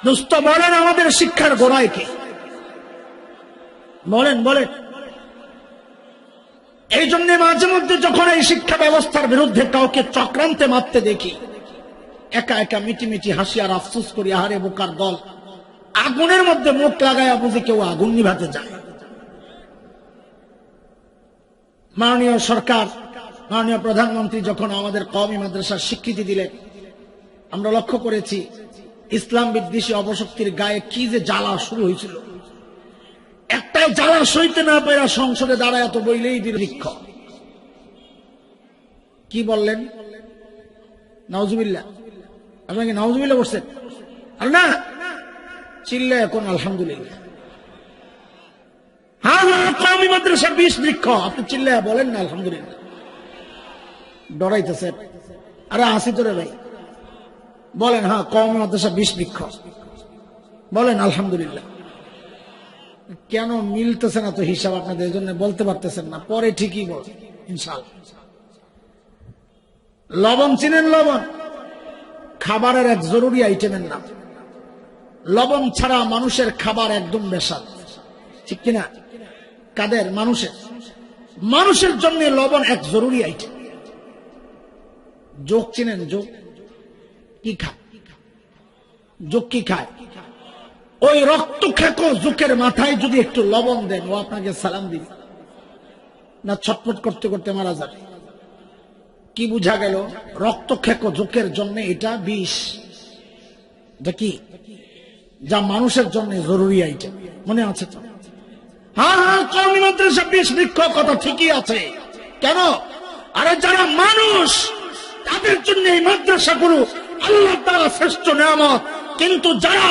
দোস্ত বলেন আমাদের শিক্ষার গোড়ায় কে? বলেন বলেন। এই জন্য মাঝে মধ্যে যখন এই শিক্ষা ব্যবস্থার বিরুদ্ধে কাউকে চক্রান্তে মারতে দেখি, একা একা মিটি মিটি হাসি আর আফসোস করি, আহারে বোকার দল। আগুনের মধ্যে মুখ লাগায়া বুঝি কেউ আগুন নিভাতে যায়। মাননীয় সরকার, মাননীয় প্রধানমন্ত্রী যখন আমাদের কওমি মাদ্রাসার স্বীকৃতি দিলেন, আমরা লক্ষ্য করেছি ইসলাম বিদ্বেষী অপশক্তির গায়ে কি যে জ্বালা শুরু হয়েছিল। একটাই জ্বালা সইতে না পেরা সংসদে দাঁড়ায় তো বইলেই বৃক্ষ। কি বললেন? নাউজুবিল্লাহ। আপনাকে নাউজুবিল্লাহ বলছেন? আর না চিল্লে এখন আলহামদুলিল্লাহ। হ্যাঁ হ্যাঁ, কওমি মাদ্রাসা 20 বৃক্ষ। আপনি চিল্লে বলেন না আলহামদুলিল্লাহ। ডরাইতেছেন? আরে আসি তোরে ভাই, বলেন হ্যাঁ কওমি মাদ্রাসা 20 বৃক্ষ, বলেন আলহামদুলিল্লাহ। কেন মিলতেছে না তো হিসাব আপনাদের? জন্য বলতে পারতেছেন না, পরে ঠিকই বল ইনশাআল্লাহ। লবণ চিনেন? লবণ খাবারের এক জরুরি আইটেমের নাম। লবণ ছাড়া মানুষের খাবার একদম বেসাল, ঠিক কিনা? কাদের? মানুষের। মানুষের জন্য লবণ এক জরুরি আইটেম। যোগ চিনেন? যোগ কি খায়? যোগ কি খায়? ওই রক্ত খেকো জোকের মাথায় যদি একটু লবণ দেন, ও আপনাকে সালাম দিবে না, ছটফট করতে করতে মারা যাবে। কি বুঝা গেল? রক্ত খেকো জোকের জন্য এটা বিষ। এটা কি? যা মানুষের জন্য জরুরি আইটেম। মনে আছে তো? হ্যাঁ হ্যাঁ, কওমি মাদ্রাসা 20 বৃক্ষ, কথা ঠিকই আছে। কেন? আরে যারা মানুষ তাদের জন্য এই মাদ্রাসাগুলো আল্লাহ তাআলা শ্রেষ্ঠ নিয়ামত। কিন্তু যারা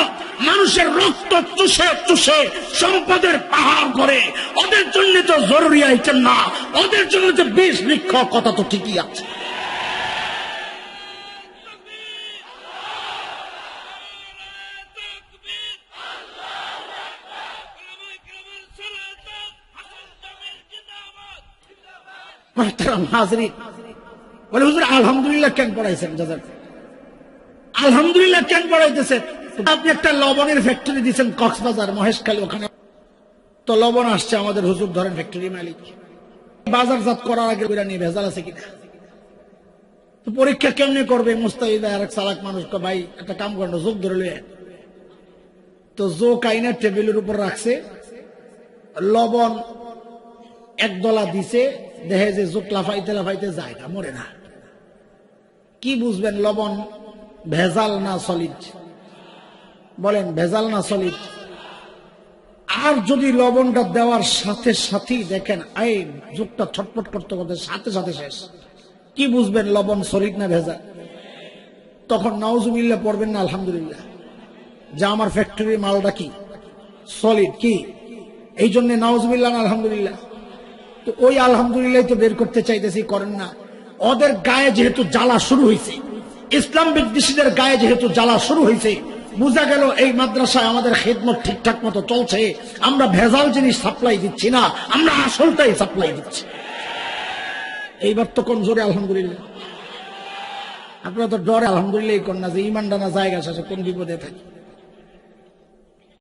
মানুষের রক্ত চুষে চুষে সম্পদের পাহাড় করে, ওদের জন্য তো জরুরি আইটেম না, ওদের জন্য তো 20 বৃক্ষ, কথা তো ঠিকই আছে। বলে হুজুর আলহামদুলিল্লাহ কেন পড়াইছেন? আলহামদুলিল্লাহ কেন পড়াইতেছে? আপনি একটা লবণের ফ্যাক্টরি দিচ্ছেন কক্সবাজার, মহেশখালী, ওখানে তো লবণ আসছে আমাদের হুজুর ধরেন ফ্যাক্টরি মালিক, বাজারজাত করার আগে নিয়ে ভেজাল আছে কিনা? তো পরীক্ষা কেমনে করবে? মুস্তাহিদ আর এক চালাক মানুষ, ভাই একটা কাম করেন, যোগ ধরে লয়ে। তো যোগ আইনা টেবিলের উপর রাখছে, লবণ এক দলা দিছে, দেখে যে যোগ লাফাইতে লাফাইতে যায় না, মরে না। কি বুঝবেন লবণ ভেজাল না সলিড? বলেন ভেজাল না সলিড? আর যদি লবণটা দেওয়ার সাথে সাথেই দেখেন এই যোগটা ছটপট করতে করতে সাথে সাথে শেষ, কি বুঝবেন লবণ সলিড না ভেজাল? তখন নাউজুবিল্লাহ পড়বেন না আলহামদুলিল্লাহ, যা আমার ফ্যাক্টরির মালটা কি সলিড। কি এই জন্য নাউজুবিল্লাহ না আলহামদুলিল্লাহ? তো ওই আলহামদুলিল্লাহ তো বের করতে চাইতেছি, করেন না। ওদের গায়ে যেহেতু জ্বালা শুরু হয়েছে, ইসলাম বিদ্বেষীদের গায়ে যেহেতু জ্বালা শুরু হয়েছে, বুঝা গেল এই মাদ্রাসায় আমাদের খেদমত ঠিকঠাক মতো চলছে। আমরা ভেজাল জিনিস সাপ্লাই দিচ্ছি না, আমরা আসলটাই সাপ্লাই দিচ্ছি। এইবার তো কোন জোরে আলহামদুলিল্লাহ? আপনারা তো ডরে আলহামদুলিল্লাহ কর না, যে ইমানডানা জায়গা আছে, কোন বিপদে থাকে।